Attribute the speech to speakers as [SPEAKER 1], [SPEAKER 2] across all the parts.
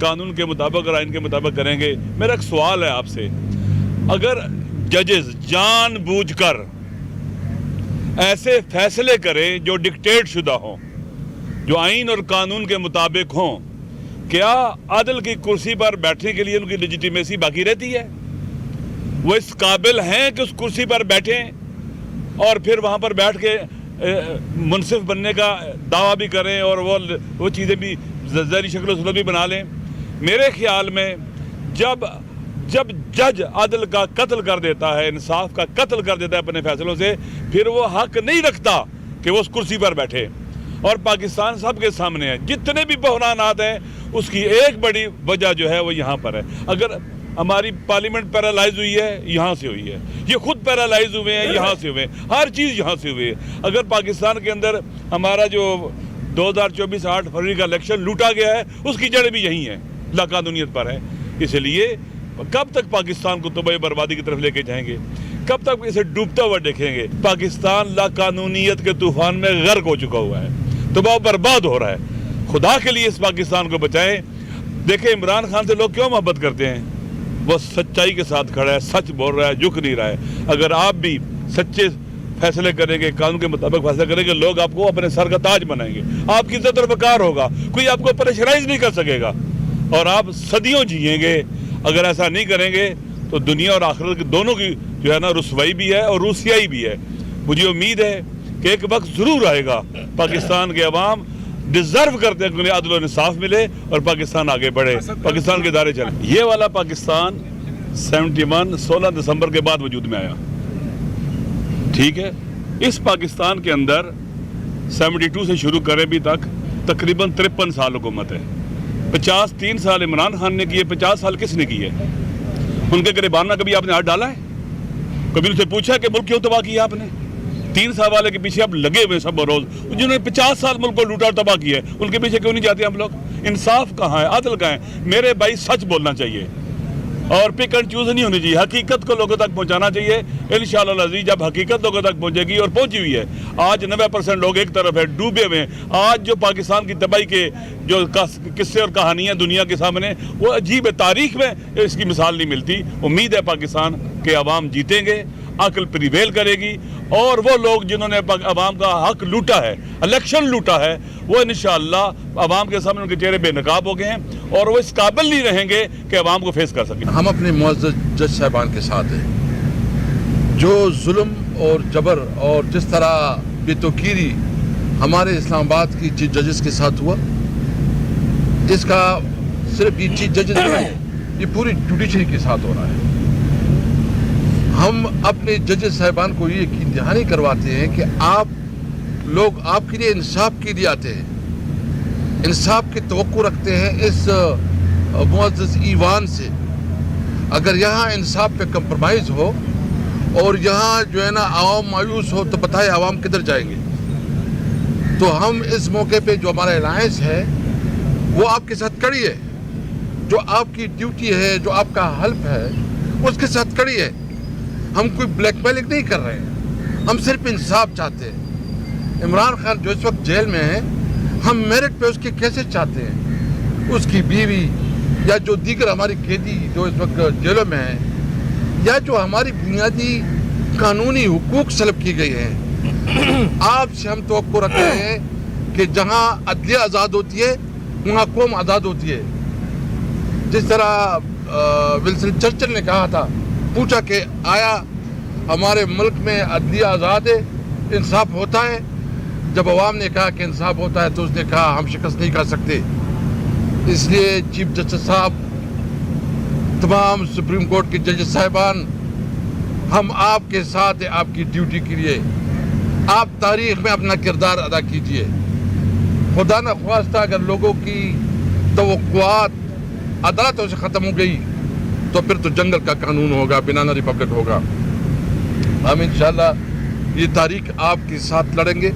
[SPEAKER 1] قانون کے مطابق اور آئین کے مطابق کریں گے. میرا ایک سوال ہے آپ سے, اگر ججز جان بوجھ کر ایسے فیصلے کریں جو ڈکٹیٹ شدہ ہوں, جو آئین اور قانون کے مطابق ہوں, کیا عدل کی کرسی پر بیٹھنے کے لیے ان کی لیجیٹیمیسی باقی رہتی ہے؟ وہ اس قابل ہیں کہ اس کرسی پر بیٹھیں اور پھر وہاں پر بیٹھ کے منصف بننے کا دعویٰ بھی کریں اور وہ چیزیں بھی ظاہری شکل و صورت بھی بنا لیں؟ میرے خیال میں جب جج عدل کا قتل کر دیتا ہے, انصاف کا قتل کر دیتا ہے اپنے فیصلوں سے, پھر وہ حق نہیں رکھتا کہ وہ اس کرسی پر بیٹھے. اور پاکستان سب کے سامنے ہے, جتنے بھی بحرانات ہیں اس کی ایک بڑی وجہ جو ہے وہ یہاں پر ہے. اگر ہماری پارلیمنٹ پیرالائز ہوئی ہے, یہاں سے ہوئی ہے. یہ خود پیرالائز ہوئے ہیں, یہاں سے ہوئے ہیں. ہر چیز یہاں سے ہوئی ہے. اگر پاکستان کے اندر ہمارا جو 2024 8 فروری کا الیکشن لوٹا گیا ہے, اس کی جڑیں بھی یہی ہیں, لاقانونیت پر ہے. اس لیے کب تک پاکستان کو تباہی بربادی کی طرف لے کے جائیں گے؟ کب تک اسے ڈوبتا ہوا دیکھیں گے؟ پاکستان لاقانونیت کے طوفان میں غرق ہو چکا ہوا ہے, تباہ برباد ہو رہا ہے. خدا کے لیے اس پاکستان کو بچائیں. دیکھیں عمران خان سے لوگ کیوں محبت کرتے ہیں؟ وہ سچائی کے ساتھ کھڑا ہے, سچ بول رہا ہے, جھک نہیں رہا ہے. اگر آپ بھی سچے فیصلے کریں گے, قانون کے مطابق فیصلے کریں گے, لوگ آپ کو اپنے سر کا تاج بنائیں گے, آپ کی عزت اور وقار ہوگا, کوئی آپ کو پریشرائز نہیں کر سکے گا, اور آپ صدیوں جیئیں گے. اگر ایسا نہیں کریں گے تو دنیا اور آخرت دونوں کی جو ہے نا رسوائی بھی ہے اور روسیائی بھی ہے. مجھے امید ہے کہ ایک وقت ضرور آئے گا, پاکستان کے عوام ڈیزرو کرتے ہیں کہ انہیں عدل و انصاف ملے اور پاکستان آگے بڑھے, پاکستان کے ادارے چلیں. یہ والا پاکستان 71 16 دسمبر کے بعد وجود میں آیا, ٹھیک ہے. اس پاکستان کے اندر 72 سے شروع کریں بھی تک تقریباً 53 سال حکومت ہے. 53 سال عمران خان نے کیے, 50 سال کس نے کیے؟ ان کے گریبان میں کبھی آپ نے ہاتھ ڈالا ہے؟ کبھی ان سے پوچھا کہ ملک کیوں تباہ کیا آپ نے؟ 3 سال والے کے پیچھے آپ لگے ہوئے سب روز, جنہوں نے 50 سال ملک کو لوٹا اور تباہ کیا ہے, ان کے پیچھے کیوں نہیں جاتے ہم لوگ؟ انصاف کہاں ہے, عدل کہاں ہے؟ میرے بھائی سچ بولنا چاہیے اور پک اینڈ چوز نہیں ہونی چاہیے, حقیقت کو لوگوں تک پہنچانا چاہیے. انشاءاللہ العزیز جب حقیقت لوگوں تک پہنچے گی, اور پہنچی ہوئی ہے, آج 90% لوگ ایک طرف ہے, ڈوبے ہوئے ہیں. آج جو پاکستان کی تباہی کے جو قصے اور کہانیاں دنیا کے سامنے, وہ عجیب ہے. تاریخ میں اس کی مثال نہیں ملتی. امید ہے پاکستان کے عوام جیتیں گے, عقل پریویل کرے گی, اور وہ لوگ جنہوں نے عوام کا حق لوٹا ہے, الیکشن لوٹا ہے, وہ انشاءاللہ عوام کے سامنے ان کے چہرے بے نقاب ہو گئے ہیں, اور وہ اس قابل نہیں رہیں گے کہ عوام کو فیس کر سکیں.
[SPEAKER 2] ہم اپنے معزز جج صاحبان کے ساتھ ہیں. جو ظلم اور جبر اور جس طرح بے توقیری ہمارے اسلام آباد کی چیف ججز کے ساتھ ہوا, اس کا صرف یہ چیف ججز نہیں ہے, یہ پوری جوڈیشری کے ساتھ ہو رہا ہے. ہم اپنے ججز صاحبان کو یہ یقین دہانی کرواتے ہیں کہ آپ لوگ آپ کے لیے انصاف کے لیے آتے ہیں, انصاف کی توقع رکھتے ہیں اس معزز ایوان سے. اگر یہاں انصاف پہ کمپرومائز ہو اور یہاں جو ہے نا عوام مایوس ہو, تو بتائے عوام کدھر جائیں گے؟ تو ہم اس موقع پہ جو ہمارا الائنس ہے وہ آپ کے ساتھ کڑی ہے. جو آپ کی ڈیوٹی ہے, جو آپ کا حلف ہے, اس کے ساتھ کڑی ہے. ہم کوئی بلیک میلنگ نہیں کر رہے ہیں, ہم صرف انصاف چاہتے ہیں. عمران خان جو اس وقت جیل میں ہے, ہم میرٹ پہ اس کے کیسے چاہتے ہیں, اس کی بیوی یا جو دیگر ہماری قیدی جو اس وقت جیلوں میں ہیں, یا جو ہماری بنیادی قانونی حقوق سلب کی گئی ہیں. آپ سے ہم توقع رکھتے ہیں کہ جہاں عدلیہ آزاد ہوتی ہے وہاں قوم آزاد ہوتی ہے. جس طرح ولسن چرچل نے کہا تھا, پوچھا کہ آیا ہمارے ملک میں عدلیہ آزاد ہے, انصاف ہوتا ہے؟ جب عوام نے کہا کہ انصاف ہوتا ہے تو اس نے کہا ہم شکست نہیں کر سکتے. اس لیے چیف جسٹس صاحب, تمام سپریم کورٹ کے ججز صاحبان, ہم آپ کے ساتھ ہیں آپ کی ڈیوٹی کے لیے. آپ تاریخ میں اپنا کردار ادا کیجئے. خدا نہ خواستہ اگر لوگوں کی توقعات عدالتوں سے ختم ہو گئی تو پھر تو جنگل کا قانون ہوگا, بنانا ریپبلک ہوگا. ہم انشاءاللہ یہ تاریخ آپ کے ساتھ لڑیں گے,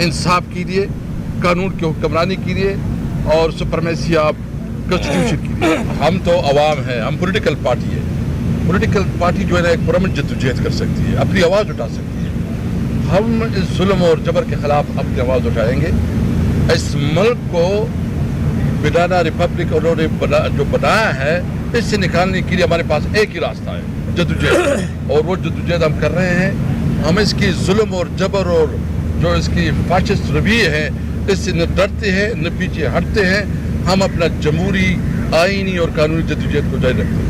[SPEAKER 2] انصاف کے لیے, قانون کی حکمرانی کے لیے اور سپرمیسی آف کنسٹیٹیوشن کے لیے. ہم تو عوام ہیں, ہم پولیٹیکل پارٹی ہے. پولیٹیکل پارٹی جو ہے نا ایک پرامن جدوجہد کر سکتی ہے, اپنی آواز اٹھا سکتی ہے. ہم اس ظلم اور جبر کے خلاف اپنی آواز اٹھائیں گے. اس ملک کو بنانا ریپبلک انہوں نے جو بنایا ہے اس سے نکالنے کے لیے ہمارے پاس ایک ہی راستہ ہے, جدوجہد. اور وہ جدوجہد ہم کر رہے ہیں. ہم اس کی ظلم اور جبر اور جو اس کی فاشسٹ رویے ہیں اس سے نہ ڈرتے ہیں نہ پیچھے ہٹتے ہیں. ہم اپنا جمہوری آئینی اور قانونی جدوجہد کو جاری رکھتے ہیں.